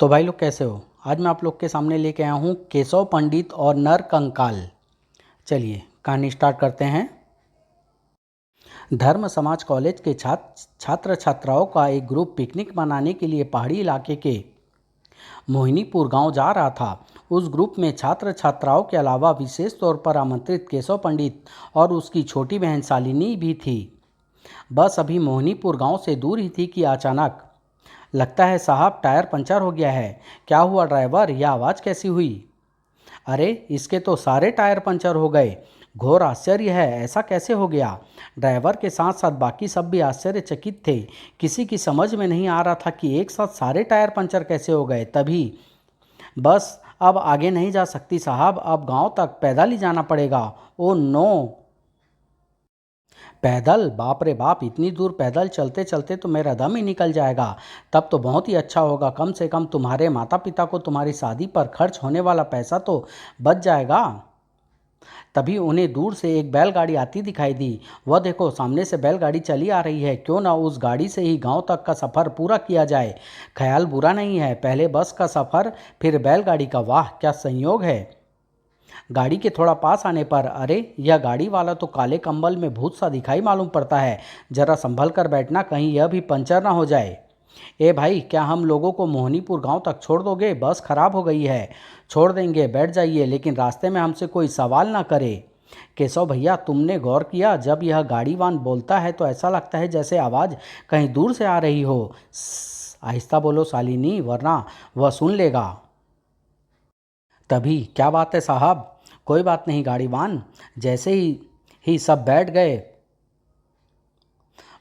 तो भाई लोग कैसे हो। आज मैं आप लोग के सामने लेके आया हूँ केशव पंडित और नर कंकाल। चलिए कहानी स्टार्ट करते हैं। धर्म समाज कॉलेज के छात्र छात्राओं का एक ग्रुप पिकनिक मनाने के लिए पहाड़ी इलाके के मोहिनीपुर गांव जा रहा था। उस ग्रुप में छात्र छात्राओं के अलावा विशेष तौर पर आमंत्रित केशव पंडित और उसकी छोटी बहन शालिनी भी थी। बस अभी मोहिनीपुर गांव से दूर ही थी कि अचानक, लगता है साहब टायर पंचर हो गया है। क्या हुआ ड्राइवर, यह आवाज़ कैसी हुई? अरे इसके तो सारे टायर पंचर हो गए। घोर आश्चर्य है, ऐसा कैसे हो गया? ड्राइवर के साथ साथ बाकी सब भी आश्चर्यचकित थे। किसी की समझ में नहीं आ रहा था कि एक साथ सारे टायर पंचर कैसे हो गए। तभी बस अब आगे नहीं जा सकती साहब, अब गांव तक पैदल ही जाना पड़ेगा। Oh no! पैदल? बाप रे बाप, इतनी दूर पैदल चलते चलते तो मेरा दम ही निकल जाएगा। तब तो बहुत ही अच्छा होगा, कम से कम तुम्हारे माता पिता को तुम्हारी शादी पर खर्च होने वाला पैसा तो बच जाएगा। तभी उन्हें दूर से एक बैलगाड़ी आती दिखाई दी। वह देखो, सामने से बैलगाड़ी चली आ रही है। क्यों ना उस गाड़ी से ही गांव तक का सफ़र पूरा किया जाए। ख्याल बुरा नहीं है, पहले बस का सफ़र फिर बैलगाड़ी का। वाह क्या संयोग है! गाड़ी के थोड़ा पास आने पर, अरे यह गाड़ी वाला तो काले कंबल में भूत सा दिखाई मालूम पड़ता है। जरा संभल कर बैठना, कहीं यह भी पंचर ना हो जाए। ए भाई, क्या हम लोगों को मोहनीपुर गांव तक छोड़ दोगे? बस खराब हो गई है। छोड़ देंगे, बैठ जाइए, लेकिन रास्ते में हमसे कोई सवाल ना करे। केशव भैया, तुमने गौर किया, जब यह गाड़ीवान बोलता है तो ऐसा लगता है जैसे आवाज़ कहीं दूर से आ रही हो। आहिस्ता बोलो शालिनी, वरना वह सुन लेगा। तभी, क्या बात है साहब? कोई बात नहीं गाड़ीवान। जैसे ही सब बैठ गए।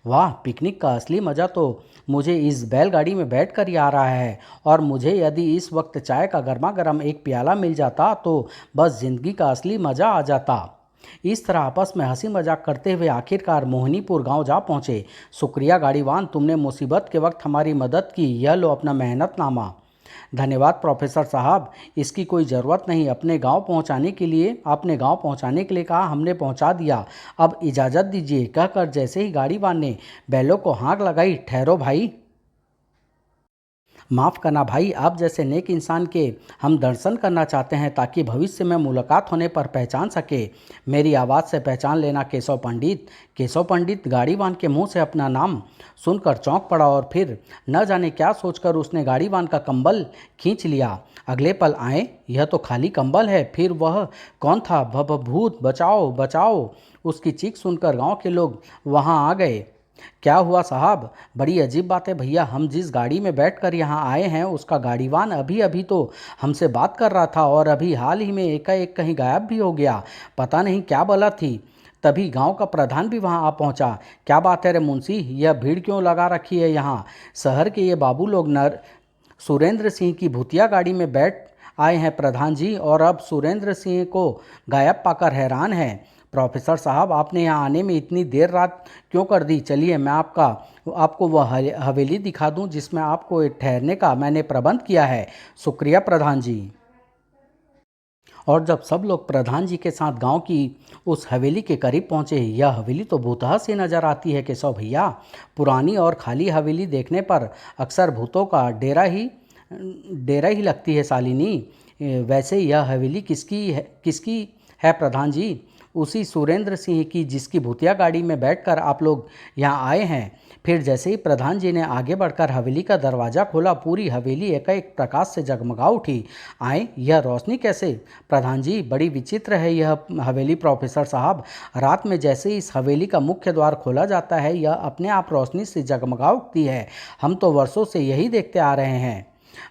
वाह, पिकनिक का असली मज़ा तो मुझे इस बैलगाड़ी में बैठकर ही आ रहा है। और मुझे यदि इस वक्त चाय का गर्मा गर्म एक प्याला मिल जाता तो बस ज़िंदगी का असली मज़ा आ जाता। इस तरह आपस में हंसी मजाक करते हुए आखिरकार मोहिनीपुर गांव जा पहुंचे। शुक्रिया गाड़ीवान, तुमने मुसीबत के वक्त हमारी मदद की। यह लो अपना मेहनतनामा। धन्यवाद प्रोफेसर साहब, इसकी कोई ज़रूरत नहीं। आपने गांव पहुंचाने के लिए कहा, हमने पहुंचा दिया। अब इजाज़त दीजिए। कहकर जैसे ही गाड़ीवान ने बैलों को हाँक लगाई, ठहरो भाई। माफ़ करना भाई, आप जैसे नेक इंसान के हम दर्शन करना चाहते हैं ताकि भविष्य में मुलाकात होने पर पहचान सके। मेरी आवाज़ से पहचान लेना केशव पंडित। केशव पंडित गाड़ीवान के मुंह से अपना नाम सुनकर चौंक पड़ा और फिर न जाने क्या सोचकर उसने गाड़ीवान का कंबल खींच लिया। अगले पल आए, यह तो खाली कंबल है। फिर वह कौन था? भूत, बचाओ बचाओ! उसकी चीख सुनकर गांव के लोग वहां आ गए। क्या हुआ साहब? बड़ी अजीब बात है भैया, हम जिस गाड़ी में बैठकर यहाँ आए हैं उसका गाड़ीवान अभी अभी तो हमसे बात कर रहा था और अभी हाल ही में एकाएक कहीं गायब भी हो गया। पता नहीं क्या बला थी। तभी गांव का प्रधान भी वहां आ पहुंचा। क्या बात है रे मुंशी, यह भीड़ क्यों लगा रखी है यहाँ? शहर के ये बाबू लोग नर सुरेंद्र सिंह की भूतिया गाड़ी में बैठ आए हैं प्रधान जी, और अब सुरेंद्र सिंह को गायब पाकर हैरान है। प्रोफेसर साहब, आपने यहाँ आने में इतनी देर रात क्यों कर दी? चलिए मैं आपको वह हवेली दिखा दूं जिसमें आपको ठहरने का मैंने प्रबंध किया है। शुक्रिया प्रधान जी। और जब सब लोग प्रधान जी के साथ गांव की उस हवेली के करीब पहुंचे, यह हवेली तो भूतहा सी नज़र आती है केशव भैया। पुरानी और खाली हवेली देखने पर अक्सर भूतों का डेरा ही लगती है शालिनी। वैसे यह हवेली किसकी है प्रधान जी? उसी सुरेंद्र सिंह की, जिसकी भूतिया गाड़ी में बैठकर आप लोग यहाँ आए हैं। फिर जैसे ही प्रधान जी ने आगे बढ़कर हवेली का दरवाज़ा खोला, पूरी हवेली एकाएक प्रकाश से जगमगा उठी। आए, यह रोशनी कैसे? प्रधान जी, बड़ी विचित्र है यह हवेली प्रोफेसर साहब। रात में जैसे ही इस हवेली का मुख्य द्वार खोला जाता है, यह अपने आप रोशनी से जगमगा उठती है। हम तो वर्षों से यही देखते आ रहे हैं।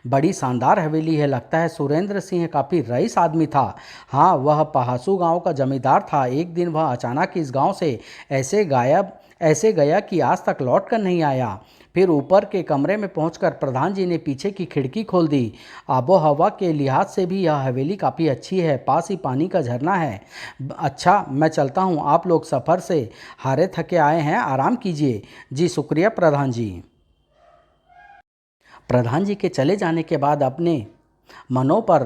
बड़ी शानदार हवेली है। लगता है सुरेंद्र सिंह काफ़ी रईस आदमी था। हाँ, वह पहासू गांव का जमींदार था। एक दिन वह अचानक इस गांव से ऐसे गया कि आज तक लौट कर नहीं आया। फिर ऊपर के कमरे में पहुंचकर प्रधान जी ने पीछे की खिड़की खोल दी। आबो हवा के लिहाज से भी यह हवेली काफ़ी अच्छी है। पास ही पानी का झरना है। अच्छा, मैं चलता हूँ, आप लोग सफ़र से हारे थके आए हैं, आराम कीजिए। जी शुक्रिया प्रधान जी। प्रधान जी के चले जाने के बाद अपने मनों पर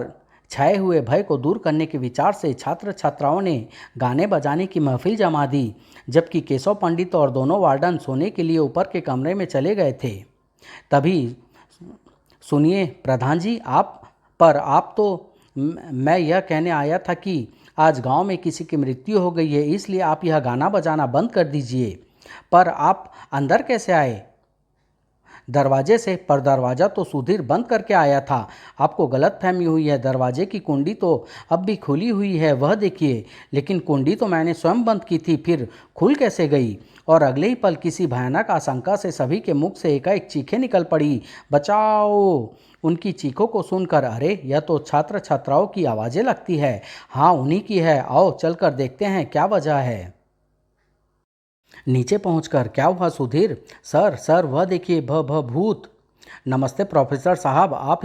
छाए हुए भय को दूर करने के विचार से छात्र छात्राओं ने गाने बजाने की महफिल जमा दी। जबकि केशव पंडित और दोनों वार्डन सोने के लिए ऊपर के कमरे में चले गए थे। तभी सुनिए प्रधान जी, आप तो मैं यह कहने आया था कि आज गांव में किसी की मृत्यु हो गई है, इसलिए आप यह गाना बजाना बंद कर दीजिए। पर आप अंदर कैसे आए? दरवाजे से। पर दरवाज़ा तो सुधीर बंद करके आया था। आपको गलतफहमी हुई है, दरवाजे की कुंडी तो अब भी खुली हुई है, वह देखिए। लेकिन कुंडी तो मैंने स्वयं बंद की थी, फिर खुल कैसे गई? और अगले ही पल किसी भयानक आशंका से सभी के मुख से एकाएक चीखें निकल पड़ी, बचाओ! उनकी चीखों को सुनकर, अरे यह तो छात्र छात्राओं की आवाज़ें लगती है। हाँ, उन्हीं की है, आओ चलकर देखते हैं क्या वजह है। नीचे पहुंचकर, क्या हुआ सुधीर? सर सर, वह देखिए, भूत! नमस्ते प्रोफेसर साहब, आप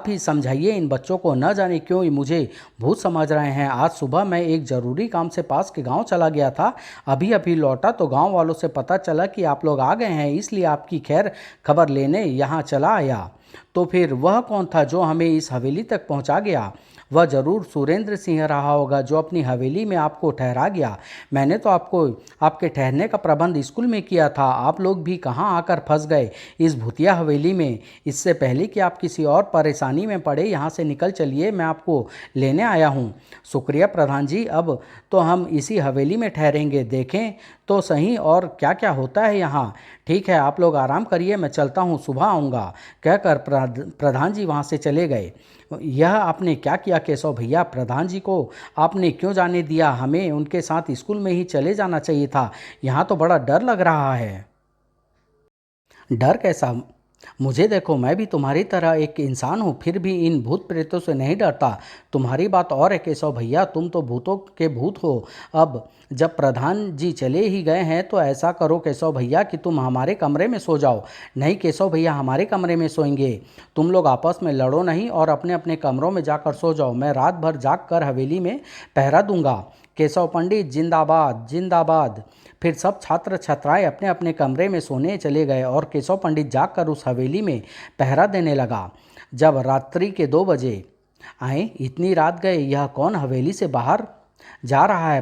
ही समझाइए इन बच्चों को, न जाने क्यों ये मुझे भूत समझ रहे हैं। आज सुबह मैं एक ज़रूरी काम से पास के गांव चला गया था, अभी अभी लौटा तो गांव वालों से पता चला कि आप लोग आ गए हैं, इसलिए आपकी खैर खबर लेने यहाँ चला आया। तो फिर वह कौन था जो हमें इस हवेली तक पहुँचा गया? वह जरूर सुरेंद्र सिंह रहा होगा, जो अपनी हवेली में आपको ठहरा गया। मैंने तो आपको आपके ठहरने का प्रबंध स्कूल में किया था, आप लोग भी कहाँ आकर फंस गए इस भूतिया हवेली में। इससे पहले कि आप किसी और परेशानी में पड़े, यहाँ से निकल चलिए, मैं आपको लेने आया हूँ। शुक्रिया प्रधान जी, अब तो हम इसी हवेली में ठहरेंगे, देखें तो सही और क्या क्या होता है यहाँ। ठीक है, आप लोग आराम करिए, मैं चलता हूँ, सुबह आऊँगा, कहकर प्रधान जी वहाँ से चले गए। यह आपने क्या किया केशव भैया? प्रधान जी को आपने क्यों जाने दिया? हमें उनके साथ स्कूल में ही चले जाना चाहिए था। यहाँ तो बड़ा डर लग रहा है। डर कैसा? मुझे देखो, मैं भी तुम्हारी तरह एक इंसान हूँ, फिर भी इन भूत प्रेतों से नहीं डरता। तुम्हारी बात और है केशव भैया, तुम तो भूतों के भूत हो। अब जब प्रधान जी चले ही गए हैं तो ऐसा करो केशव भैया कि तुम हमारे कमरे में सो जाओ। नहीं केशव भैया, हमारे कमरे में सोएंगे। तुम लोग आपस में लड़ो नहीं और अपने अपने कमरों में जाकर सो जाओ, मैं रात भर जाग कर हवेली में पहरा दूंगा। केशव पंडित जिंदाबाद जिंदाबाद। फिर सब छात्र छात्राएं अपने अपने कमरे में सोने चले गए और केशव पंडित जाकर उस हवेली में पहरा देने लगा। जब रात्रि के 2 बजे आए, इतनी रात गए, यह कौन हवेली से बाहर जा रहा है?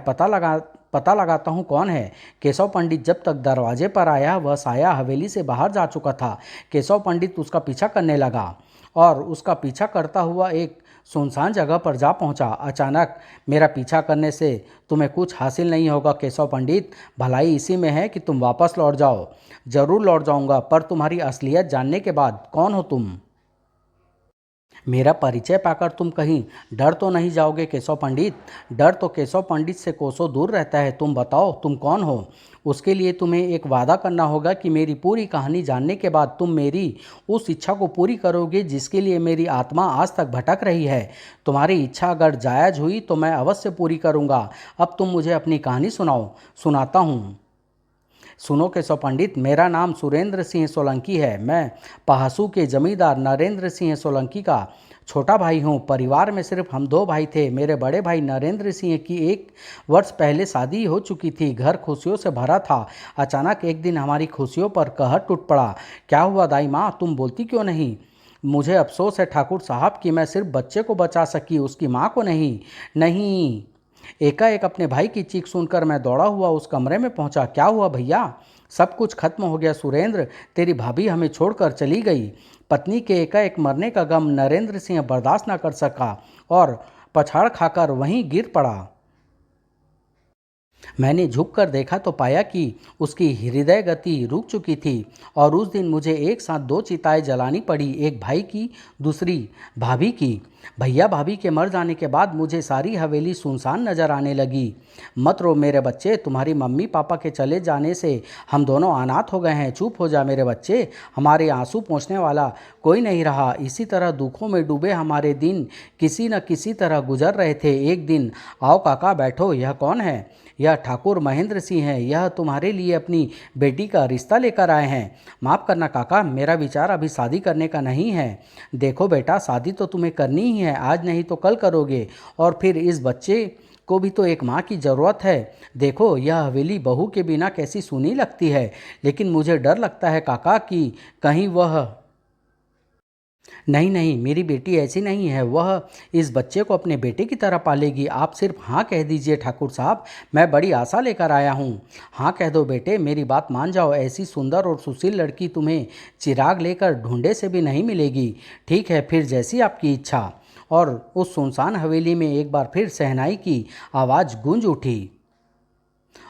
पता लगाता हूँ कौन है। केशव पंडित जब तक दरवाजे पर आया, वह साया हवेली से बाहर जा चुका था। केशव पंडित उसका पीछा करने लगा और उसका पीछा करता हुआ एक सुनसान जगह पर जा पहुंचा। अचानक, मेरा पीछा करने से तुम्हें कुछ हासिल नहीं होगा केशव पंडित, भलाई इसी में है कि तुम वापस लौट जाओ। जरूर लौट जाऊंगा, पर तुम्हारी असलियत जानने के बाद। कौन हो तुम? मेरा परिचय पाकर तुम कहीं डर तो नहीं जाओगे केशव पंडित? डर तो केशव पंडित से कोसों दूर रहता है। तुम बताओ, तुम कौन हो? उसके लिए तुम्हें एक वादा करना होगा कि मेरी पूरी कहानी जानने के बाद तुम मेरी उस इच्छा को पूरी करोगे जिसके लिए मेरी आत्मा आज तक भटक रही है। तुम्हारी इच्छा अगर जायज़ हुई तो मैं अवश्य पूरी करूँगा। अब तुम मुझे अपनी कहानी सुनाओ। सुनाता हूँ। सुनो केशव पंडित, मेरा नाम सुरेंद्र सिंह सोलंकी है। मैं पहासू के जमींदार नरेंद्र सिंह सोलंकी का छोटा भाई हूँ। परिवार में सिर्फ हम 2 भाई थे। मेरे बड़े भाई नरेंद्र सिंह की 1 वर्ष पहले शादी हो चुकी थी। घर खुशियों से भरा था। अचानक एक दिन हमारी खुशियों पर कहर टूट पड़ा। क्या हुआ दाई माँ, तुम बोलती क्यों नहीं? मुझे अफसोस है ठाकुर साहब कि मैं सिर्फ बच्चे को बचा सकी, उसकी माँ को नहीं। नहीं। एकाएक अपने भाई की चीख सुनकर मैं दौड़ा हुआ उस कमरे में पहुंचा। क्या हुआ भैया? सब कुछ खत्म हो गया सुरेंद्र, तेरी भाभी हमें छोड़कर चली गई। पत्नी के एकाएक मरने का गम नरेंद्र सिंह बर्दाश्त न कर सका और पछाड़ खाकर वहीं गिर पड़ा। मैंने झुककर देखा तो पाया कि उसकी हृदय गति रुक चुकी थी और उस दिन मुझे एक साथ 2 चिताएं जलानी पड़ी, एक भाई की, दूसरी भाभी की। भैया भाभी के मर जाने के बाद मुझे सारी हवेली सुनसान नजर आने लगी। मत रो मेरे बच्चे, तुम्हारी मम्मी पापा के चले जाने से हम दोनों अनाथ हो गए हैं। चुप हो जा मेरे बच्चे, हमारे आंसू पोंछने वाला कोई नहीं रहा। इसी तरह दुखों में डूबे हमारे दिन किसी न किसी तरह गुजर रहे थे। एक दिन, आओ काका बैठो, यह कौन है? यह ठाकुर महेंद्र सिंह है। यह तुम्हारे लिए अपनी बेटी का रिश्ता लेकर आए हैं। माफ़ करना काका, मेरा विचार अभी शादी करने का नहीं है। देखो बेटा, शादी तो तुम्हें करनी ही है, आज नहीं तो कल करोगे, और फिर इस बच्चे को भी तो एक माँ की ज़रूरत है। देखो, यह हवेली बहू के बिना कैसी सूनी लगती है, लेकिन मुझे डर लगता है काका कि कहीं वह नहीं नहीं, मेरी बेटी ऐसी नहीं है। वह इस बच्चे को अपने बेटे की तरह पालेगी। आप सिर्फ हाँ कह दीजिए ठाकुर साहब, मैं बड़ी आशा लेकर आया हूँ। हाँ कह दो बेटे, मेरी बात मान जाओ। ऐसी सुंदर और सुशील लड़की तुम्हें चिराग लेकर ढूंढे से भी नहीं मिलेगी। ठीक है, फिर जैसी आपकी इच्छा। और उस सुनसान हवेली में एक बार फिर शहनाई की आवाज़ गूंज उठी।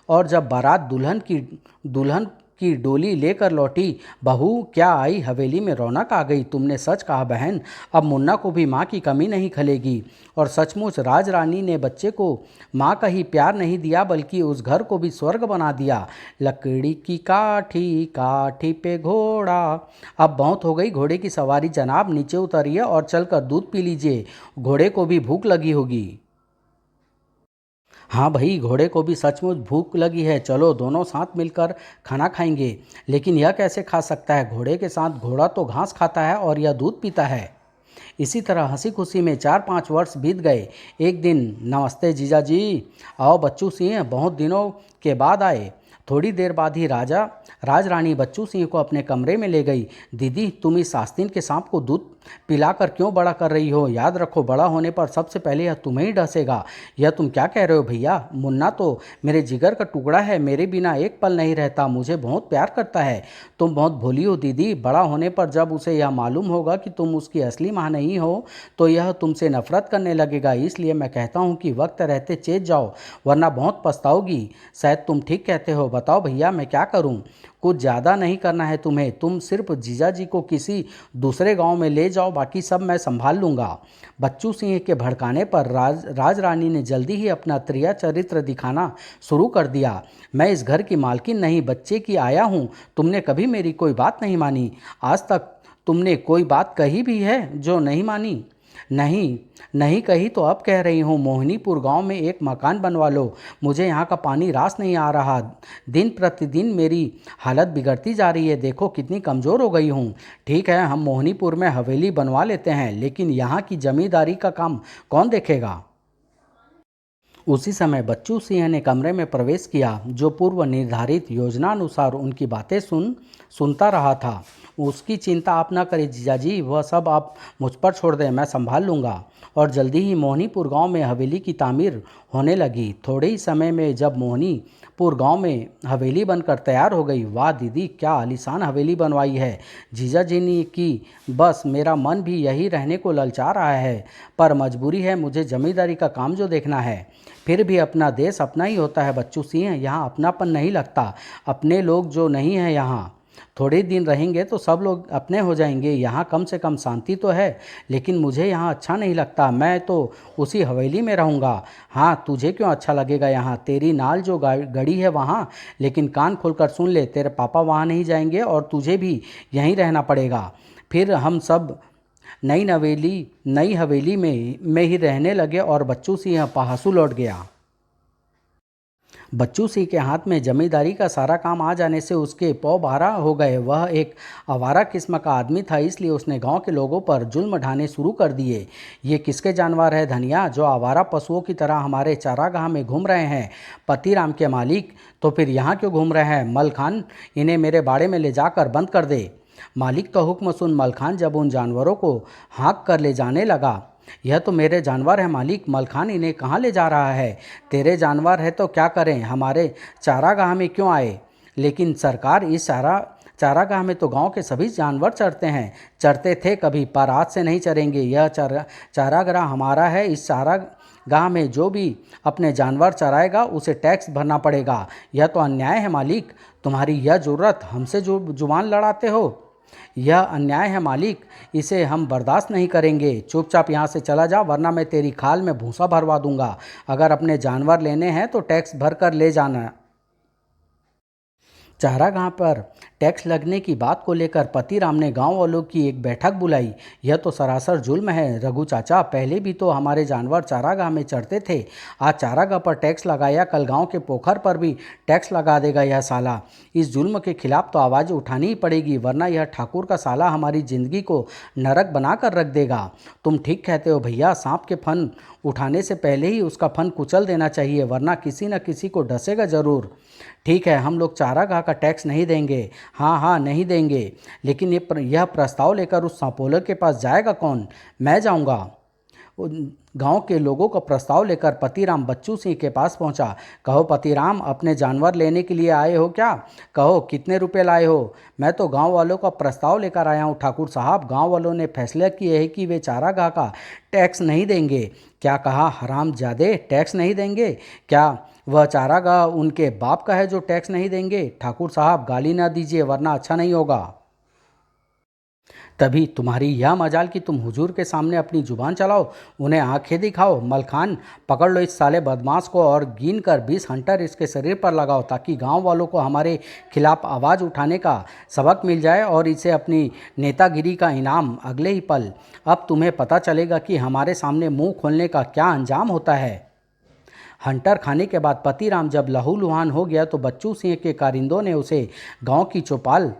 और जब बारात दुल्हन की डोली लेकर लौटी, बहू क्या आई हवेली में रौनक आ गई। तुमने सच कहा बहन, अब मुन्ना को भी माँ की कमी नहीं खलेगी। और सचमुच राज रानी ने बच्चे को माँ का ही प्यार नहीं दिया, बल्कि उस घर को भी स्वर्ग बना दिया। लकड़ी की काठी काठी पे घोड़ा। अब बहुत हो गई घोड़े की सवारी जनाब, नीचे उतरिए और चलकर दूध पी लीजिए। घोड़े को भी भूख लगी होगी। हाँ भाई, घोड़े को भी सचमुच भूख लगी है। चलो दोनों साथ मिलकर खाना खाएंगे। लेकिन यह कैसे खा सकता है? घोड़े के साथ घोड़ा तो घास खाता है और यह दूध पीता है। इसी तरह हंसी खुशी में 4-5 वर्ष बीत गए। एक दिन, नमस्ते जीजा जी, आओ बच्चू सिंह, बहुत दिनों के बाद आए। थोड़ी देर बाद ही राज रानी बच्चू सिंह को अपने कमरे में ले गई। दीदी, तुम इस आस्तीन के सांप को दूध पिलाकर क्यों बड़ा कर रही हो? याद रखो, बड़ा होने पर सबसे पहले यह तुम्हें ही डसेगा। यह तुम क्या कह रहे हो भैया? मुन्ना तो मेरे जिगर का टुकड़ा है, मेरे बिना एक पल नहीं रहता, मुझे बहुत प्यार करता है। तुम बहुत भोली हो दीदी। बड़ा होने पर जब उसे यह मालूम होगा कि तुम उसकी असली माँ नहीं हो, तो यह तुमसे नफरत करने लगेगा। इसलिए मैं कहता हूँ कि वक्त रहते चेत जाओ, वरना बहुत पछताओगी। शायद तुम ठीक कहते हो। बताओ भैया, मैं क्या करूं? कुछ ज़्यादा नहीं करना है तुम्हें। तुम सिर्फ जीजा जी को किसी दूसरे गांव में ले जाओ, बाकी सब मैं संभाल लूँगा। बच्चू सिंह के भड़काने पर राज रानी ने जल्दी ही अपना त्रिया चरित्र दिखाना शुरू कर दिया। मैं इस घर की मालकिन नहीं, बच्चे की आया हूँ। तुमने कभी मेरी कोई बात नहीं मानी। आज तक तुमने कोई बात कही भी है जो नहीं मानी? नहीं, नहीं कही तो अब कह रही हूँ। मोहिनीपुर गांव में एक मकान बनवा लो। मुझे यहाँ का पानी रास नहीं आ रहा। दिन प्रतिदिन मेरी हालत बिगड़ती जा रही है। देखो कितनी कमज़ोर हो गई हूँ। ठीक है, हम मोहिनीपुर में हवेली बनवा लेते हैं, लेकिन यहाँ की जमींदारी का काम कौन देखेगा? उसी समय बच्चू सिंह ने कमरे में प्रवेश किया, जो पूर्व निर्धारित योजनानुसार उनकी बातें सुनता रहा था। उसकी चिंता आप न करें जीजाजी, वह सब आप मुझ पर छोड़ दें, मैं संभाल लूँगा। और जल्दी ही मोहनीपुर गांव में हवेली की तामीर होने लगी। थोड़े ही समय में जब मोहनीपुर गांव में हवेली बनकर तैयार हो गई, वाह दीदी, क्या आलीशान हवेली बनवाई है। जीजा जी ने की। बस मेरा मन भी यही रहने को ललचा रहा है, पर मजबूरी है, मुझे जमींदारी का काम जो देखना है। फिर भी अपना देश अपना ही होता है बच्चू सिंह, यहाँ अपनापन नहीं लगता। अपने लोग जो नहीं हैं यहाँ, थोड़े दिन रहेंगे तो सब लोग अपने हो जाएंगे। यहाँ कम से कम शांति तो है, लेकिन मुझे यहाँ अच्छा नहीं लगता। मैं तो उसी हवेली में रहूँगा। हाँ, तुझे क्यों अच्छा लगेगा यहाँ? तेरी नाल जो गड़ी है वहाँ। लेकिन कान खोलकर सुन ले, तेरे पापा वहाँ नहीं जाएंगे और तुझे भी यहीं रहना पड़ेगा। फिर हम सब नई हवेली में ही रहने लगे और बच्चू सिंह पहासू लौट गया। बच्चू सिंह के हाथ में जमींदारी का सारा काम आ जाने से उसके पौ बारह हो गए। वह एक आवारा किस्म का आदमी था, इसलिए उसने गांव के लोगों पर जुल्म ढाने शुरू कर दिए। ये किसके जानवर है धनिया, जो आवारा पशुओं की तरह हमारे चारागाह में घूम रहे हैं? पतिराम के मालिक। तो फिर यहाँ क्यों घूम रहे हैं? मलखान, इन्हें मेरे बाड़े में ले जाकर बंद कर दे। मालिक का हुक्म सुन मलखान जब उन जानवरों को हाँक कर ले जाने लगा। यह तो मेरे जानवर हैं मालिक, मलखान इन्हें कहाँ ले जा रहा है? तेरे जानवर है तो क्या करें, हमारे चारागाह में क्यों आए? लेकिन सरकार, इस चारागाह में तो गांव के सभी जानवर चरते हैं। चरते थे कभी, पर आज से नहीं चरेंगे। यह चारागाह हमारा है। इस चारागाह में जो भी अपने जानवर चराएगा उसे टैक्स भरना पड़ेगा। यह तो अन्याय है मालिक। तुम्हारी यह जुर्रत, हमसे जो जुबान लड़ाते हो? यह अन्याय है मालिक, इसे हम बर्दाश्त नहीं करेंगे। चुपचाप यहाँ से चला जा, वरना मैं तेरी खाल में भूसा भरवा दूंगा। अगर अपने जानवर लेने हैं तो टैक्स भर कर ले जाना। चारागाह पर टैक्स लगने की बात को लेकर पतिराम ने गांव वालों की एक बैठक बुलाई। यह तो सरासर जुल्म है रघु चाचा, पहले भी तो हमारे जानवर चारागाह में चढ़ते थे। आज चारागाह पर टैक्स लगाया, कल गांव के पोखर पर भी टैक्स लगा देगा यह साला। इस जुल्म के खिलाफ तो आवाज़ उठानी ही पड़ेगी, वरना यह ठाकुर का साला हमारी ज़िंदगी को नरक बना कर रख देगा। तुम ठीक कहते हो भैया, सांप के फन उठाने से पहले ही उसका फन कुचल देना चाहिए, वरना किसी न किसी को डसेगा ज़रूर। ठीक है, हम लोग चारागाह का टैक्स नहीं देंगे। हाँ हाँ, नहीं देंगे। लेकिन यह प्रस्ताव लेकर उस सांपोलर के पास जाएगा कौन? मैं जाऊंगा। गांव के लोगों का प्रस्ताव लेकर पतिराम बच्चू सिंह के पास पहुंचा। कहो पतिराम, अपने जानवर लेने के लिए आए हो क्या? कहो कितने रुपए लाए हो? मैं तो गांव वालों का प्रस्ताव लेकर आया हूं ठाकुर साहब। गांव वालों ने फैसला किया है कि वे चारागाह का टैक्स नहीं देंगे। क्या कहा हरामजादे, टैक्स नहीं देंगे? क्या वह चारागाह उनके बाप का है जो टैक्स नहीं देंगे? ठाकुर साहब गाली ना दीजिए वरना अच्छा नहीं होगा। तभी तुम्हारी यह मजाल कि तुम हुजूर के सामने अपनी जुबान चलाओ, उन्हें आंखें दिखाओ। मलखान, पकड़ लो इस साले बदमाश को और गिन कर 20 हंटर इसके शरीर पर लगाओ ताकि गांव वालों को हमारे खिलाफ आवाज़ उठाने का सबक मिल जाए और इसे अपनी नेतागिरी का इनाम अगले ही पल। अब तुम्हें पता चलेगा कि हमारे सामने मुंह खोलने का क्या अंजाम होता है। हंटर खाने के बाद पतिराम जब लहूलुहान हो गया तो बच्चू सिंह के कारिंदों ने उसे गांव की चौपाल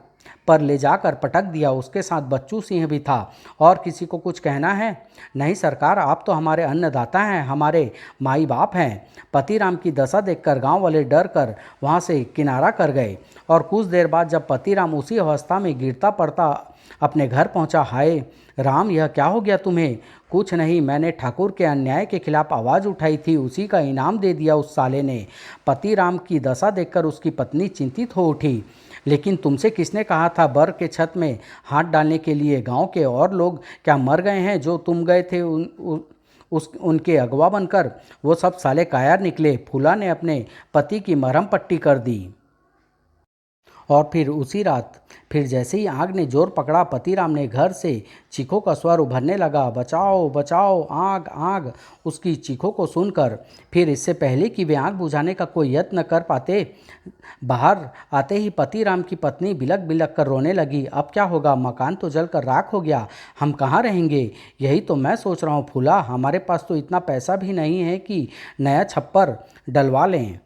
पर ले जाकर पटक दिया। उसके साथ बच्चू सिंह भी था। और किसी को कुछ कहना है? नहीं सरकार, आप तो हमारे अन्नदाता हैं, हमारे माई बाप हैं। पतिराम की दशा देखकर गांव वाले डर कर वहां से किनारा कर गए। और कुछ देर बाद जब पतिराम उसी अवस्था में गिरता पड़ता अपने घर पहुंचा, हाय राम, यह क्या हो गया तुम्हें? कुछ नहीं, मैंने ठाकुर के अन्याय के खिलाफ आवाज़ उठाई थी, उसी का इनाम दे दिया उस साले ने। पतिराम की दशा देखकर उसकी पत्नी चिंतित हो उठी। लेकिन तुमसे किसने कहा था बर के छत में हाथ डालने के लिए? गांव के और लोग क्या मर गए हैं जो तुम गए थे उनके अगवा बनकर? वो सब साले कायर निकले। फूला ने अपने पति की मरहम पट्टी कर दी। और फिर उसी रात फिर जैसे ही आग ने जोर पकड़ा, पतिराम ने घर से चीखों का स्वर उभरने लगा, बचाओ बचाओ, आग आग। उसकी चीखों को सुनकर फिर इससे पहले कि वे आग बुझाने का कोई यत्न कर पाते, बाहर आते ही पतिराम की पत्नी बिलक बिलक कर रोने लगी। अब क्या होगा? मकान तो जलकर राख हो गया, हम कहाँ रहेंगे? यही तो मैं सोच रहा हूँ फूला, हमारे पास तो इतना पैसा भी नहीं है कि नया छप्पर डलवा लें।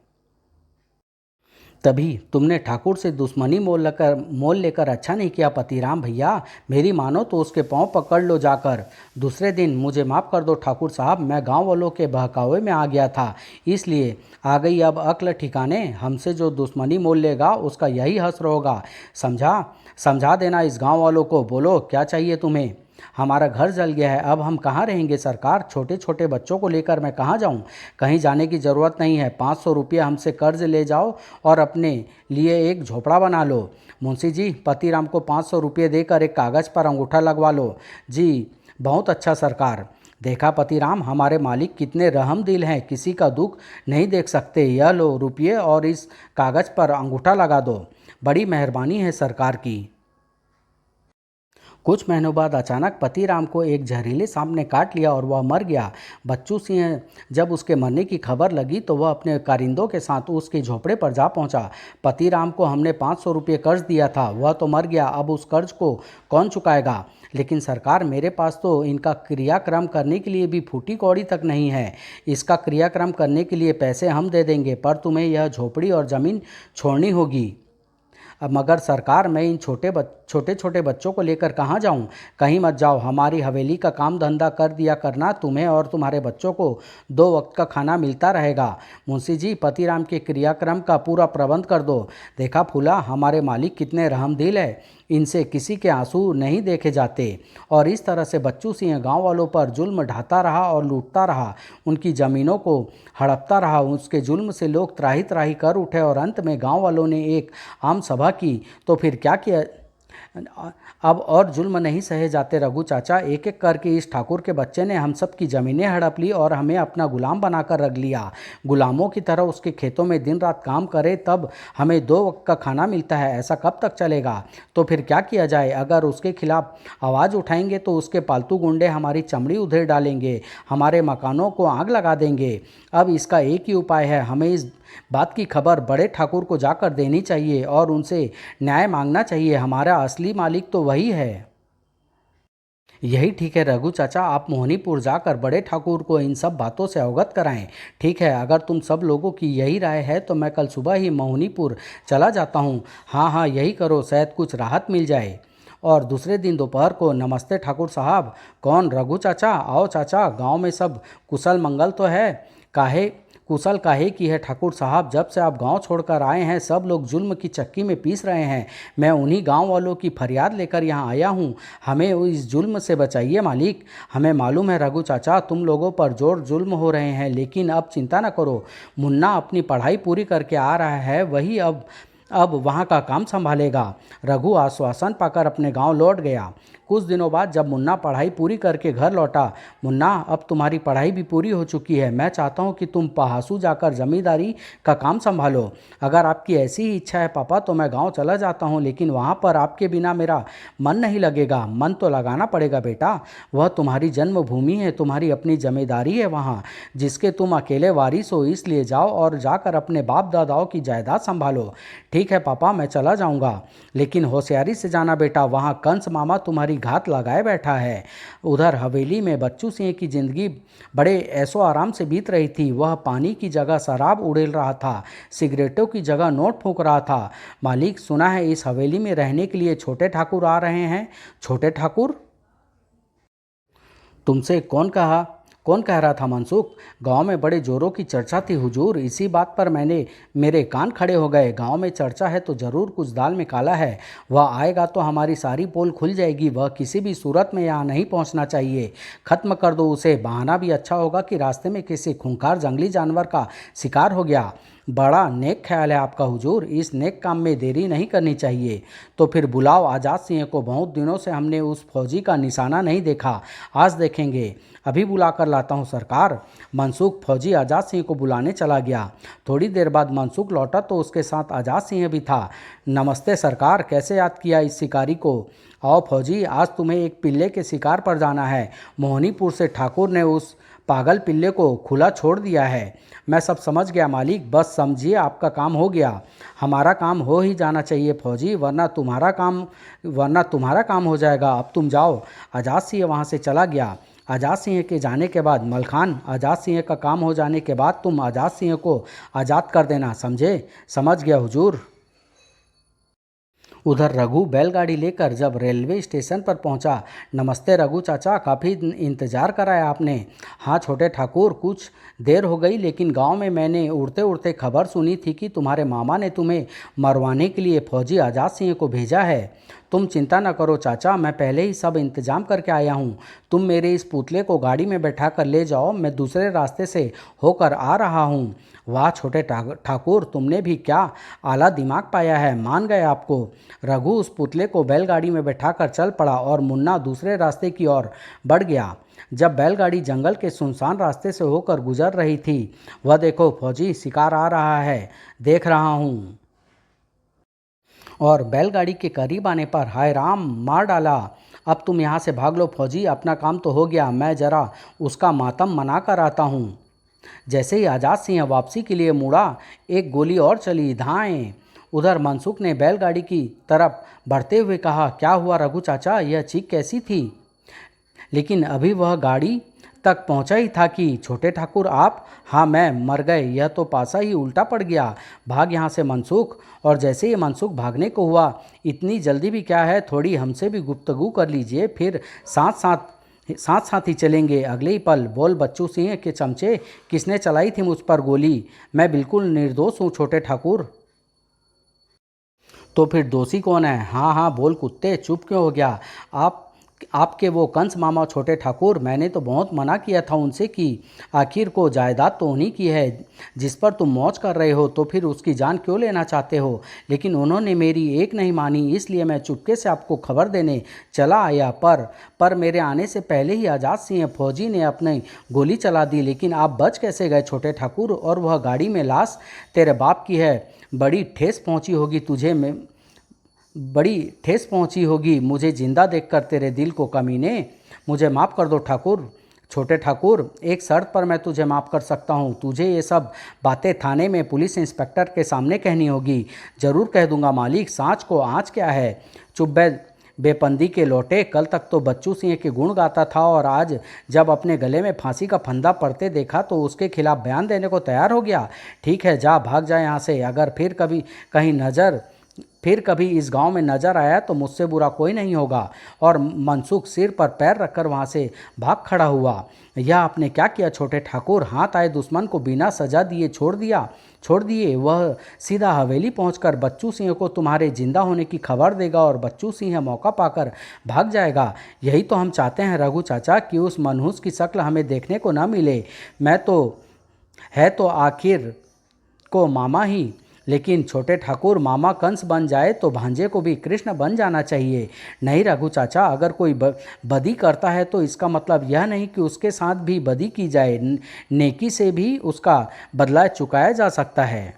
तभी तुमने ठाकुर से दुश्मनी मोल लेकर अच्छा नहीं किया पतिराम भैया। मेरी मानो तो उसके पांव पकड़ लो जाकर। दूसरे दिन मुझे माफ़ कर दो ठाकुर साहब, मैं गांव वालों के बहकावे में आ गया था, इसलिए आ गई अब अक्ल ठिकाने। हमसे जो दुश्मनी मोल लेगा उसका यही हश्र होगा। समझा? समझा देना इस गांव वालों को। बोलो क्या चाहिए तुम्हें? हमारा घर जल गया है, अब हम कहाँ रहेंगे सरकार? छोटे छोटे बच्चों को लेकर मैं कहाँ जाऊँ? कहीं जाने की ज़रूरत नहीं है। 500 रुपया हमसे कर्ज ले जाओ और अपने लिए एक झोपड़ा बना लो। मुंशी जी, पतिराम को 500 रुपये देकर एक कागज़ पर अंगूठा लगवा लो। जी बहुत अच्छा सरकार। देखा पतिराम, हमारे मालिक कितने रहम दिल हैं, किसी का दुख नहीं देख सकते। यह लो रुपये और इस कागज़ पर अंगूठा लगा दो। बड़ी मेहरबानी है सरकार की। कुछ महीनों बाद अचानक पतिराम को एक जहरीले सांप ने काट लिया और वह मर गया। बच्चू सिंह जब उसके मरने की खबर लगी तो वह अपने कारिंदों के साथ उसके झोपड़े पर जा पहुंचा। पतिराम को हमने 500 रुपये कर्ज दिया था, वह तो मर गया, अब उस कर्ज को कौन चुकाएगा? लेकिन सरकार, मेरे पास तो इनका क्रियाक्रम करने के लिए भी फूटी कौड़ी तक नहीं है। इसका क्रियाक्रम करने के लिए पैसे हम दे देंगे, पर तुम्हें यह झोपड़ी और ज़मीन छोड़नी होगी। अब मगर सरकार, मैं इन छोटे छोटे बच्चों को लेकर कहाँ जाऊँ? कहीं मत जाओ, हमारी हवेली का काम धंधा कर दिया करना, तुम्हें और तुम्हारे बच्चों को 2 वक्त का खाना मिलता रहेगा। मुंशी जी, पतिराम के क्रियाक्रम का पूरा प्रबंध कर दो। देखा फूला, हमारे मालिक कितने रहमदिल है, इनसे किसी के आंसू नहीं देखे जाते। और इस तरह से बच्चू सिंह गांव वालों पर जुल्म ढाता रहा और लूटता रहा, उनकी ज़मीनों को हड़पता रहा। उसके जुल्म से लोग त्राही त्राही कर उठे और अंत में गांव वालों ने एक आम सभा की। तो फिर क्या किया? अब और जुल्म नहीं सहे जाते रघु चाचा। एक एक करके इस ठाकुर के बच्चे ने हम सब की ज़मीनें हड़प ली और हमें अपना गुलाम बनाकर रख लिया। गुलामों की तरह उसके खेतों में दिन रात काम करे तब हमें 2 वक्त का खाना मिलता है। ऐसा कब तक चलेगा? तो फिर क्या किया जाए? अगर उसके खिलाफ आवाज़ उठाएंगे तो उसके पालतू गुंडे हमारी चमड़ी उधेड़ डालेंगे, हमारे मकानों को आग लगा देंगे। अब इसका एक ही उपाय है, हमें इस बात की खबर बड़े ठाकुर को जाकर देनी चाहिए और उनसे न्याय मांगना चाहिए। हमारा असली मालिक तो वही है। यही ठीक है रघु चाचा, आप मोहनीपुर जाकर बड़े ठाकुर को इन सब बातों से अवगत कराएं। ठीक है, अगर तुम सब लोगों की यही राय है तो मैं कल सुबह ही मोहनीपुर चला जाता हूँ। हाँ हाँ, यही करो, शायद कुछ राहत मिल जाए। और दूसरे दिन दोपहर को, नमस्ते ठाकुर साहब। कौन? रघु चाचा, आओ चाचा, गांव में सब कुशल मंगल तो है? काहे कुशल काहे की है ठाकुर साहब, जब से आप गांव छोड़कर आए हैं सब लोग जुल्म की चक्की में पीस रहे हैं। मैं उन्हीं गांव वालों की फरियाद लेकर यहाँ आया हूँ। हमें इस जुल्म से बचाइए मालिक। हमें मालूम है रघु चाचा तुम लोगों पर जोर जुल्म हो रहे हैं, लेकिन अब चिंता न करो। मुन्ना अपनी पढ़ाई पूरी करके आ रहा है, वही अब वहाँ का काम संभालेगा। रघु आश्वासन पाकर अपने गांव लौट गया। कुछ दिनों बाद जब मुन्ना पढ़ाई पूरी करके घर लौटा, मुन्ना अब तुम्हारी पढ़ाई भी पूरी हो चुकी है, मैं चाहता हूँ कि तुम पहासू जाकर जमींदारी का काम संभालो। अगर आपकी ऐसी ही इच्छा है पापा तो मैं गांव चला जाता हूँ, लेकिन वहाँ पर आपके बिना मेरा मन नहीं लगेगा। मन तो लगाना पड़ेगा बेटा, वह तुम्हारी जन्मभूमि है, तुम्हारी अपनी जमींदारी है वहाँ, जिसके तुम अकेले वारिस हो। इसलिए जाओ और जाकर अपने बाप दादाओं की जायदाद संभालो। ठीक है पापा मैं चला जाऊँगा, लेकिन होशियारी से जाना बेटा, वहाँ कंस मामा तुम्हारी घात लगाए बैठा है। उधर हवेली में बच्चू सिंह की जिंदगी बड़े ऐशो आराम से बीत रही थी। वह पानी की जगह शराब उड़ेल रहा था, सिगरेटों की जगह नोट फूंक रहा था। मालिक सुना है इस हवेली में रहने के लिए छोटे ठाकुर आ रहे हैं। छोटे ठाकुर? तुमसे कौन कह रहा था मनसुख? गांव में बड़े जोरों की चर्चा थी हुजूर, इसी बात पर मेरे कान खड़े हो गए। गांव में चर्चा है तो जरूर कुछ दाल में काला है। वह आएगा तो हमारी सारी पोल खुल जाएगी। वह किसी भी सूरत में यहाँ नहीं पहुँचना चाहिए। खत्म कर दो उसे। बहाना भी अच्छा होगा कि रास्ते में किसी खूंखार जंगली जानवर का शिकार हो गया। बड़ा नेक ख्याल है आपका हुजूर, इस नेक काम में देरी नहीं करनी चाहिए। तो फिर बुलाओ आज़ाद सिंह को, बहुत दिनों से हमने उस फौजी का निशाना नहीं देखा, आज देखेंगे। अभी बुला कर लाता हूँ सरकार। मनसुख फौजी आज़ाद सिंह को बुलाने चला गया। थोड़ी देर बाद मनसुख लौटा तो उसके साथ आज़ाद सिंह भी था। नमस्ते सरकार, कैसे याद किया इस शिकारी को? आओ फौजी, आज तुम्हें एक पिल्ले के शिकार पर जाना है। मोहनीपुर से ठाकुर ने उस पागल पिल्ले को खुला छोड़ दिया है। मैं सब समझ गया मालिक, बस समझिए आपका काम हो गया। हमारा काम हो ही जाना चाहिए फौजी, वरना तुम्हारा काम हो जाएगा। अब तुम जाओ। आज़ाद सिंह वहाँ से चला गया। आज़ाद सिंह के जाने के बाद मलखान, आज़ाद सिंह का काम हो जाने के बाद तुम आज़ाद सिंह को आज़ाद कर देना, समझे? समझ गया हुजूर। उधर रघु बैलगाड़ी लेकर जब रेलवे स्टेशन पर पहुंचा। नमस्ते रघु चाचा, काफ़ी इंतज़ार कराया आपने। हाँ छोटे ठाकुर, कुछ देर हो गई, लेकिन गांव में मैंने उड़ते उड़ते खबर सुनी थी कि तुम्हारे मामा ने तुम्हें मरवाने के लिए फौजी आज़ाद सिंह को भेजा है। तुम चिंता न करो चाचा, मैं पहले ही सब इंतजाम करके आया हूँ। तुम मेरे इस पुतले को गाड़ी में बैठा कर ले जाओ, मैं दूसरे रास्ते से होकर आ रहा हूँ। वाह छोटे ठाकुर, तुमने भी क्या आला दिमाग पाया है, मान गए आपको। रघु उस पुतले को बैलगाड़ी में बैठाकर चल पड़ा और मुन्ना दूसरे रास्ते की ओर बढ़ गया। जब बैलगाड़ी जंगल के सुनसान रास्ते से होकर गुजर रही थी, वह देखो फौजी शिकार आ रहा है, देख रहा हूँ। और बैलगाड़ी के करीब आने पर हाय राम मार डाला। अब तुम यहाँ से भाग लो फौजी, अपना काम तो हो गया, मैं जरा उसका मातम मना कर आता हूँ। जैसे ही आज़ाद सिंह वापसी के लिए मुड़ा, एक गोली और चली, धाएं। उधर मनसुख ने बैलगाड़ी की तरफ बढ़ते हुए कहा, क्या हुआ रघु चाचा, यह चीख कैसी थी? लेकिन अभी वह गाड़ी तक पहुंचा ही था कि छोटे ठाकुर आप? हाँ मैं, मर गए, यह तो पासा ही उल्टा पड़ गया। भाग यहाँ से मनसुख। और जैसे ही मनसुख भागने को हुआ, इतनी जल्दी भी क्या है, थोड़ी हमसे भी गुफ्तगू कर लीजिए, फिर साथ साथ ही चलेंगे। अगले ही पल, बोल बच्चू सिंह के चमचे, किसने चलाई थी मुझ पर गोली? मैं बिल्कुल निर्दोष हूँ छोटे ठाकुर। तो फिर दोषी कौन है? हाँ हाँ बोल कुत्ते, चुप क्यों हो गया? आपके वो कंस मामा छोटे ठाकुर, मैंने तो बहुत मना किया था उनसे कि आखिर को जायदाद तो उन्हीं की है जिस पर तुम मौज कर रहे हो, तो फिर उसकी जान क्यों लेना चाहते हो? लेकिन उन्होंने मेरी एक नहीं मानी, इसलिए मैं चुपके से आपको खबर देने चला आया। पर मेरे आने से पहले ही आज़ाद सिंह फौजी ने अपनी गोली चला दी। लेकिन आप बच कैसे गए छोटे ठाकुर? और वह गाड़ी में लाश तेरे बाप की है। बड़ी ठेस पहुंची होगी मुझे जिंदा देखकर तेरे दिल को कमीने। मुझे माफ़ कर दो ठाकुर। छोटे ठाकुर, एक शर्त पर मैं तुझे माफ़ कर सकता हूँ। तुझे ये सब बातें थाने में पुलिस इंस्पेक्टर के सामने कहनी होगी। ज़रूर कह दूंगा मालिक, सांच को आँच क्या है। चुप बेपंदी के लौटे, कल तक तो बच्चू सिंह के गुण गाता था और आज जब अपने गले में फांसी का फंदा पड़ते देखा तो उसके खिलाफ बयान देने को तैयार हो गया। ठीक है, जा भाग जा यहाँ से। अगर फिर कभी इस गांव में नजर आया तो मुझसे बुरा कोई नहीं होगा। और मनसुख सिर पर पैर रखकर वहां से भाग खड़ा हुआ। यह आपने क्या किया छोटे ठाकुर? हाथ आए दुश्मन को बिना सजा दिए छोड़ दिए। वह सीधा हवेली पहुंचकर बच्चू सिंह को तुम्हारे जिंदा होने की खबर देगा और बच्चू सिंह मौका पाकर भाग जाएगा। यही तो हम चाहते हैं रघु चाचा कि उस मनहूस की शक्ल हमें देखने को न मिले। मैं तो है तो आखिर को मामा ही, लेकिन छोटे ठाकुर मामा कंस बन जाए तो भांजे को भी कृष्ण बन जाना चाहिए। नहीं रघु चाचा, अगर कोई बदी करता है तो इसका मतलब यह नहीं कि उसके साथ भी बदी की जाए। नेकी से भी उसका बदला चुकाया जा सकता है।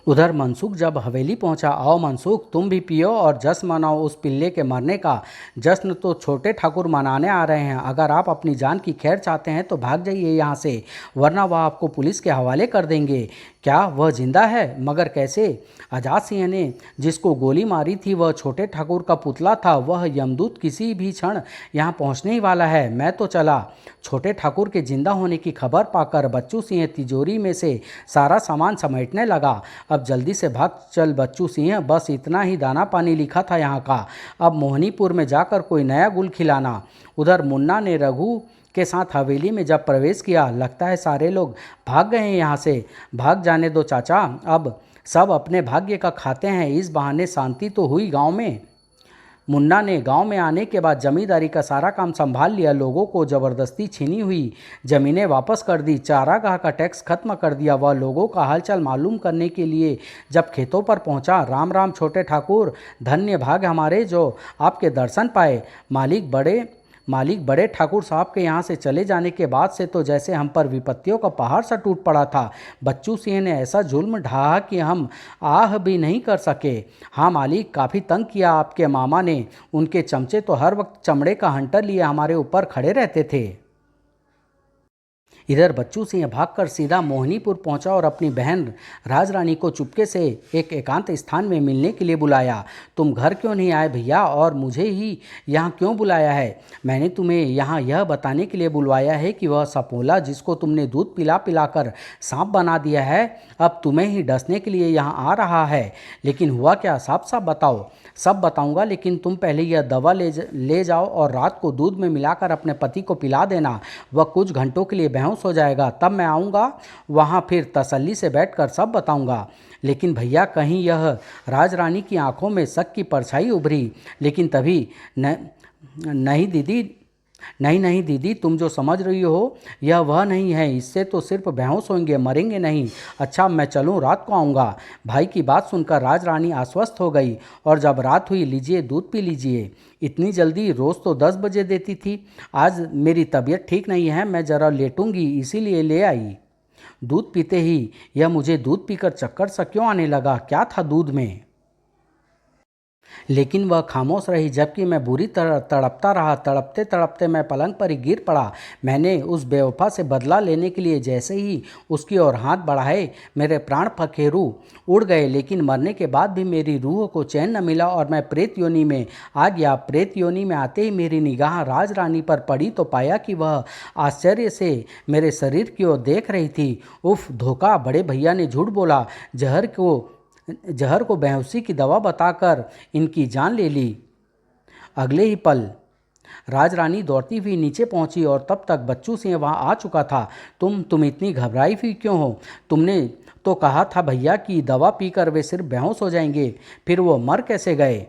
उधर मनसुख जब हवेली पहुंचा, आओ मनसुख तुम भी पियो और जश्न मनाओ। उस पिल्ले के मरने का जश्न तो छोटे ठाकुर मनाने आ रहे हैं। अगर आप अपनी जान की खैर चाहते हैं तो भाग जाइए यहाँ से, वरना वह आपको पुलिस के हवाले कर देंगे। क्या वह जिंदा है? मगर कैसे? आजाद सिंह ने जिसको गोली मारी थी वह छोटे ठाकुर का पुतला था। वह यमदूत किसी भी क्षण यहाँ पहुँचने ही वाला है। मैं तो चला। छोटे ठाकुर के जिंदा होने की खबर पाकर बच्चू सिंह तिजोरी में से सारा सामान समेटने लगा। अब जल्दी से भाग चल बच्चू सिंह, बस इतना ही दाना पानी लिखा था यहाँ का। अब मोहनीपुर में जाकर कोई नया गुल खिलाना। उधर मुन्ना ने रघु के साथ हवेली में जब प्रवेश किया, लगता है सारे लोग भाग गए हैं यहाँ से। भाग जाने दो चाचा, अब सब अपने भाग्य का खाते हैं। इस बहाने शांति तो हुई गांव में। मुन्ना ने गांव में आने के बाद जमींदारी का सारा काम संभाल लिया। लोगों को ज़बरदस्ती छीनी हुई ज़मीनें वापस कर दी, चारागाह का टैक्स खत्म कर दिया। वह लोगों का हालचाल मालूम करने के लिए जब खेतों पर पहुंचा, राम राम छोटे ठाकुर, धन्य भाग हमारे जो आपके दर्शन पाए। मालिक बड़े ठाकुर साहब के यहाँ से चले जाने के बाद से तो जैसे हम पर विपत्तियों का पहाड़ सा टूट पड़ा था। बच्चू सिंह ने ऐसा जुल्म ढहा कि हम आह भी नहीं कर सके। हाँ मालिक, काफ़ी तंग किया आपके मामा ने। उनके चमचे तो हर वक्त चमड़े का हंटर लिए हमारे ऊपर खड़े रहते थे। इधर बच्चू सिंह भागकर सीधा मोहिनीपुर पहुंचा और अपनी बहन राजरानी को चुपके से एक एकांत स्थान में मिलने के लिए बुलाया। तुम घर क्यों नहीं आए भैया, और मुझे ही यहाँ क्यों बुलाया है? मैंने तुम्हें यहाँ यह बताने के लिए बुलवाया है कि वह सपोला जिसको तुमने दूध पिला पिलाकर सांप बना दिया है, अब तुम्हें ही डसने के लिए यहाँ आ रहा है। लेकिन हुआ क्या, साफ साफ बताओ। सब बताऊंगा, लेकिन तुम पहले यह दवा ले जाओ और रात को दूध में मिलाकर अपने पति को पिला देना। वह कुछ घंटों के लिए बेहोश हो जाएगा, तब मैं आऊँगा वहाँ, फिर तसल्ली से बैठकर सब बताऊँगा। लेकिन भैया, कहीं यह राजरानी की आंखों में शक की परछाई उभरी। लेकिन तभी नहीं दीदी, तुम जो समझ रही हो यह वह नहीं है। इससे तो सिर्फ बेहोश होंगे, मरेंगे नहीं। अच्छा मैं चलूँ, रात को आऊँगा। भाई की बात सुनकर राजरानी आश्वस्त हो गई और जब रात हुई, लीजिए दूध पी लीजिए। इतनी जल्दी? रोज़ तो 10 बजे देती थी। आज मेरी तबीयत ठीक नहीं है, मैं ज़रा लेटूंगी, इसीलिए ले आई। दूध पीते ही यह मुझे दूध पीकर चक्कर सा क्यों आने लगा? क्या था दूध में? लेकिन वह खामोश रही, जबकि मैं बुरी तरह तड़पता रहा। तड़पते तड़पते मैं पलंग पर ही गिर पड़ा। मैंने उस बेवफा से बदला लेने के लिए जैसे ही उसकी ओर हाथ बढ़ाए, मेरे प्राण पखेरु उड़ गए। लेकिन मरने के बाद भी मेरी रूह को चैन न मिला और मैं प्रेत योनि में आ गया। प्रेत योनि में आते ही मेरी निगाह राजरानी पर पड़ी तो पाया कि वह आश्चर्य से मेरे शरीर की ओर देख रही थी। उफ, धोखा! बड़े भैया ने झूठ बोला। जहर को बेहोशी की दवा बताकर इनकी जान ले ली। अगले ही पल राजरानी दौड़ती हुई नीचे पहुंची और तब तक बच्चू सिंह वहां आ चुका था। तुम इतनी घबराई हुई क्यों हो? तुमने तो कहा था भैया कि दवा पीकर वे सिर्फ बेहोश हो जाएंगे, फिर वो मर कैसे गए?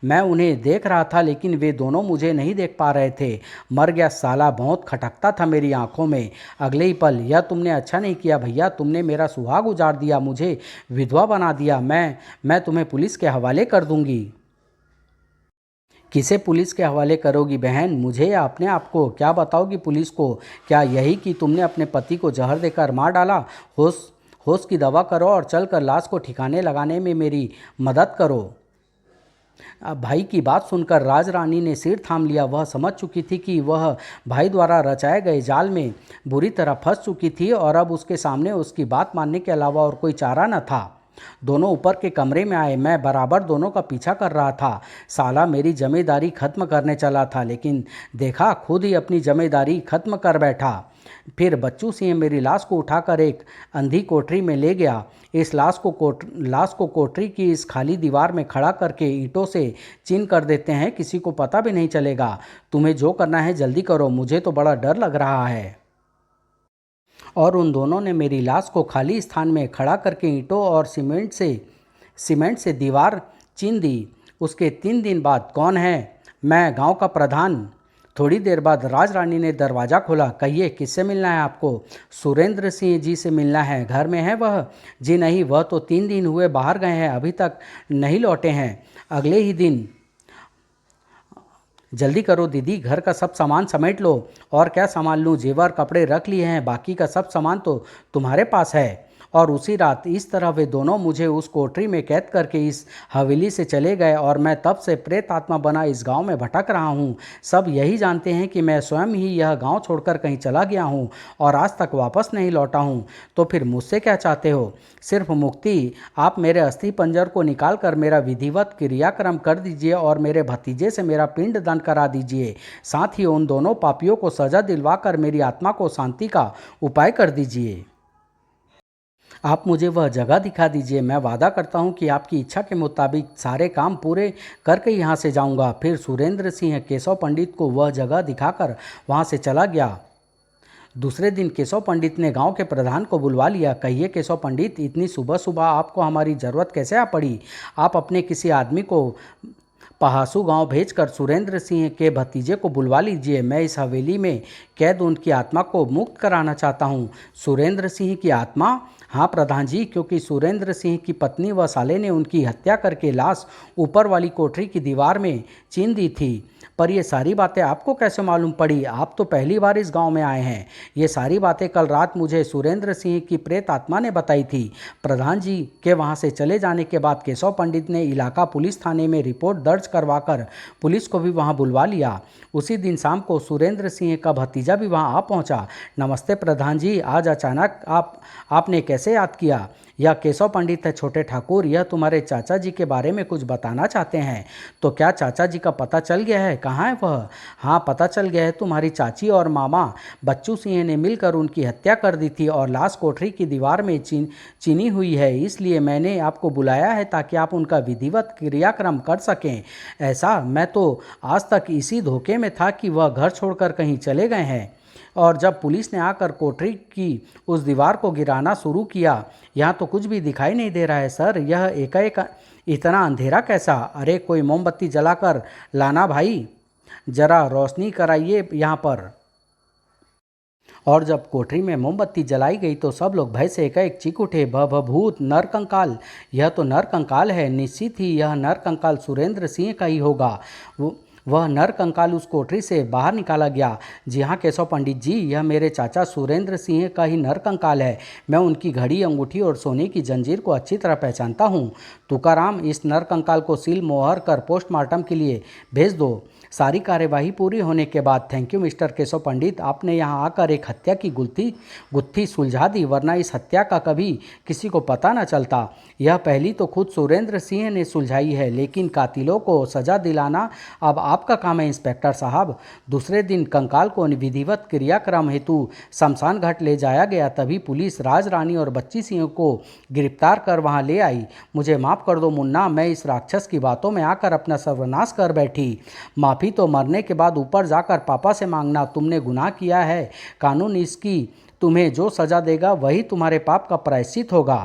मैं उन्हें देख रहा था, लेकिन वे दोनों मुझे नहीं देख पा रहे थे। मर गया साला, बहुत खटकता था मेरी आंखों में। अगले ही पल, यह तुमने अच्छा नहीं किया भैया, तुमने मेरा सुहाग उजाड़ दिया, मुझे विधवा बना दिया। मैं तुम्हें पुलिस के हवाले कर दूंगी। किसे पुलिस के हवाले करोगी बहन, मुझे या अपने आप को? क्या बताओगी पुलिस को? क्या यही कि तुमने अपने पति को जहर देकर मार डाला? होश की दवा करो और चलकर लाश को ठिकाने लगाने में मेरी मदद करो। अब भाई की बात सुनकर राजरानी ने सिर थाम लिया। वह समझ चुकी थी कि वह भाई द्वारा रचाए गए जाल में बुरी तरह फंस चुकी थी और अब उसके सामने उसकी बात मानने के अलावा और कोई चारा न था। दोनों ऊपर के कमरे में आए। मैं बराबर दोनों का पीछा कर रहा था। साला मेरी जमींदारी खत्म करने चला था, लेकिन देखा खुद ही अपनी जमींदारी खत्म कर बैठा। फिर बच्चू सिंह मेरी लाश को उठाकर एक अंधी कोठरी में ले गया। इस लाश को कोठरी की इस खाली दीवार में खड़ा करके ईंटों से चिन्ह कर देते हैं, किसी को पता भी नहीं चलेगा। तुम्हें जो करना है जल्दी करो, मुझे तो बड़ा डर लग रहा है। और उन दोनों ने मेरी लाश को खाली स्थान में खड़ा करके ईंटों और सीमेंट से दीवार चिन दी। उसके 3 दिन बाद, कौन है? मैं, गांव का प्रधान। थोड़ी देर बाद राज रानी ने दरवाज़ा खोला। कहिए, किससे मिलना है आपको? सुरेंद्र सिंह जी से मिलना है। घर में है वह? जी नहीं, वह तो 3 दिन हुए बाहर गए हैं, अभी तक नहीं लौटे हैं। अगले ही दिन। जल्दी करो दीदी, घर का सब सामान समेट लो। और क्या सामान लूँ? जेवर कपड़े रख लिए हैं, बाकी का सब सामान तो तुम्हारे पास है। और उसी रात इस तरह वे दोनों मुझे उस कोठरी में कैद करके इस हवेली से चले गए और मैं तब से प्रेत आत्मा बना इस गांव में भटक रहा हूँ। सब यही जानते हैं कि मैं स्वयं ही यह गांव छोड़कर कहीं चला गया हूँ और आज तक वापस नहीं लौटा हूँ। तो फिर मुझसे क्या चाहते हो? सिर्फ मुक्ति। आप मेरे अस्थि पंजर को निकाल कर मेरा विधिवत क्रियाक्रम कर दीजिए और मेरे भतीजे से मेरा पिंडदान करा दीजिए। साथ ही उन दोनों पापियों को सजा दिलवाकर मेरी आत्मा को शांति का उपाय कर दीजिए। आप मुझे वह जगह दिखा दीजिए। मैं वादा करता हूँ कि आपकी इच्छा के मुताबिक सारे काम पूरे करके यहाँ से जाऊँगा। फिर सुरेंद्र सिंह केशव पंडित को वह जगह दिखाकर वहाँ से चला गया। दूसरे दिन केशव पंडित ने गांव के प्रधान को बुलवा लिया। कहिए केशव पंडित, इतनी सुबह सुबह आपको हमारी ज़रूरत कैसे आ पड़ी? आप अपने किसी आदमी को पहासू गांव भेजकर सुरेंद्र सिंह के भतीजे को बुलवा लीजिए। मैं इस हवेली में कैद उनकी आत्मा को मुक्त कराना चाहता हूँ। सुरेंद्र सिंह की आत्मा? हाँ प्रधान जी, क्योंकि सुरेंद्र सिंह की पत्नी व साले ने उनकी हत्या करके लाश ऊपर वाली कोठरी की दीवार में चिन दी थी। पर ये सारी बातें आपको कैसे मालूम पड़ी? आप तो पहली बार इस गांव में आए हैं। ये सारी बातें कल रात मुझे सुरेंद्र सिंह की प्रेत आत्मा ने बताई थी। प्रधान जी के वहाँ से चले जाने के बाद केशव पंडित ने इलाका पुलिस थाने में रिपोर्ट दर्ज करवाकर पुलिस को भी वहाँ बुलवा लिया। उसी दिन शाम को सुरेंद्र सिंह का भतीजा भी वहाँ आ पहुँचा। नमस्ते प्रधान जी, आज अचानक आपने कैसे याद किया? यह केशव पंडित है छोटे ठाकुर, यह तुम्हारे चाचा जी के बारे में कुछ बताना चाहते हैं। तो क्या चाचा जी का पता चल गया है? कहाँ है वह? हाँ पता चल गया है। तुम्हारी चाची और मामा बच्चू सिंह ने मिलकर उनकी हत्या कर दी थी और लाश कोठरी की दीवार में चिनी हुई है। इसलिए मैंने आपको बुलाया है ताकि आप उनका विधिवत क्रियाक्रम कर सकें। ऐसा मैं तो आज तक इसी धोखे में था कि वह घर छोड़कर कहीं चले गए हैं। और जब पुलिस ने आकर कोठरी की उस दीवार को गिराना शुरू किया, यहाँ तो कुछ भी दिखाई नहीं दे रहा है सर। यह एकाएक इतना अंधेरा कैसा? अरे कोई मोमबत्ती जलाकर लाना भाई, जरा रोशनी कराइए यहाँ पर। और जब कोठरी में मोमबत्ती जलाई गई तो सब लोग भय से एकाएक चीख उठे। भूत, नरकंकाल! यह तो नरकंकाल है। निश्चित ही यह नरकंकाल सुरेंद्र सिंह का ही होगा। वह नरकंकाल उस कोठरी से बाहर निकाला गया। जी हाँ केशव पंडित जी, यह मेरे चाचा सुरेंद्र सिंह का ही नरकंकाल है। मैं उनकी घड़ी, अंगूठी और सोने की जंजीर को अच्छी तरह पहचानता हूँ। तुकाराम, इस नरकंकाल को सील मोहर कर पोस्टमार्टम के लिए भेज दो। सारी कार्यवाही पूरी होने के बाद, थैंक यू मिस्टर केशव पंडित, आपने यहाँ आकर एक हत्या की गुत्थी सुलझा दी, वरना इस हत्या का कभी किसी को पता न चलता। यह पहली तो खुद सुरेंद्र सिंह ने सुलझाई है, लेकिन कातिलों को सजा दिलाना अब आपका काम है इंस्पेक्टर साहब। दूसरे दिन कंकाल को विधिवत क्रियाक्रम हेतु शमशान घाट ले जाया गया। तभी पुलिस राज रानी और बच्ची सिंह को गिरफ्तार कर वहाँ ले आई। मुझे माफ़ कर दो मुन्ना, मैं इस राक्षस की बातों में आकर अपना सर्वनाश कर बैठी। माफ़ी तो मरने के बाद ऊपर जाकर पापा से मांगना। तुमने गुनाह किया है, कानून इसकी तुम्हें जो सज़ा देगा वही तुम्हारे पाप का प्रायश्चित होगा।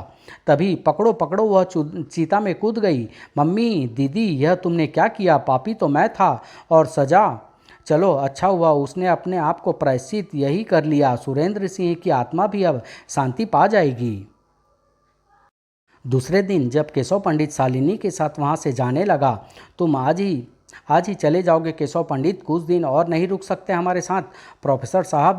तभी पकड़ो पकड़ो, वह चीता में कूद गई। मम्मी, दीदी, यह तुमने क्या किया? पापी तो मैं था और सज़ा, चलो अच्छा हुआ उसने अपने आप को प्रायश्चित यही कर लिया। सुरेंद्र सिंह की आत्मा भी अब शांति पा जाएगी। दूसरे दिन जब केशव पंडित शालिनी के साथ वहाँ से जाने लगा, तुम आज ही चले जाओगे केशव पंडित? कुछ दिन और नहीं रुक सकते हमारे साथ? प्रोफेसर साहब,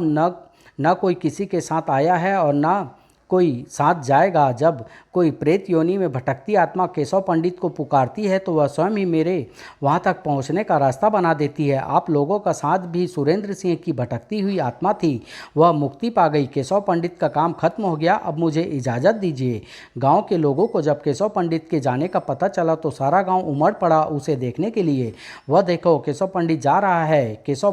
न कोई किसी के साथ आया है और न कोई साथ जाएगा। जब कोई प्रेत योनि में भटकती आत्मा केशव पंडित को पुकारती है तो वह स्वयं ही मेरे वहाँ तक पहुँचने का रास्ता बना देती है। आप लोगों का साथ भी सुरेंद्र सिंह की भटकती हुई आत्मा थी, वह मुक्ति पा गई। केशव पंडित का काम खत्म हो गया, अब मुझे इजाज़त दीजिए। गांव के लोगों को जब केशव पंडित के जाने का पता चला तो सारा गांव उमड़ पड़ा उसे देखने के लिए। वह देखो, केशव पंडित जा रहा है। केशव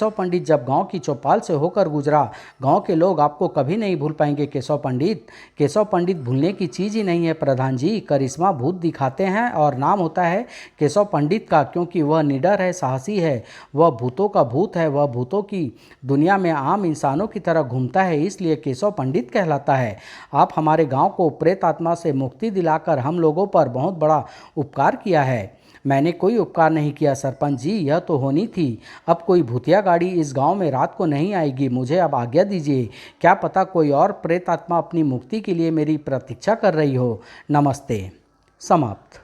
पंडित जब गांव की चौपाल से होकर गुजरा, गांव के लोग आपको कभी नहीं भूल पाएंगे केशव पंडित भूलने की चीज़ ही नहीं है प्रधान जी। करिश्मा भूत दिखाते हैं और नाम होता है केशव पंडित का, क्योंकि वह निडर है, साहसी है। वह भूतों का भूत है, वह भूतों की दुनिया में आम इंसानों की तरह घूमता है, इसलिए केशव पंडित कहलाता है। आप हमारे गांव को प्रेत आत्मा से मुक्ति दिलाकर हम लोगों पर बहुत बड़ा उपकार किया है। मैंने कोई उपकार नहीं किया सरपंच जी, यह तो होनी थी। अब कोई भूतिया गाड़ी इस गांव में रात को नहीं आएगी। मुझे अब आज्ञा दीजिए। क्या पता कोई और प्रेत आत्मा अपनी मुक्ति के लिए मेरी प्रतीक्षा कर रही हो। नमस्ते। समाप्त।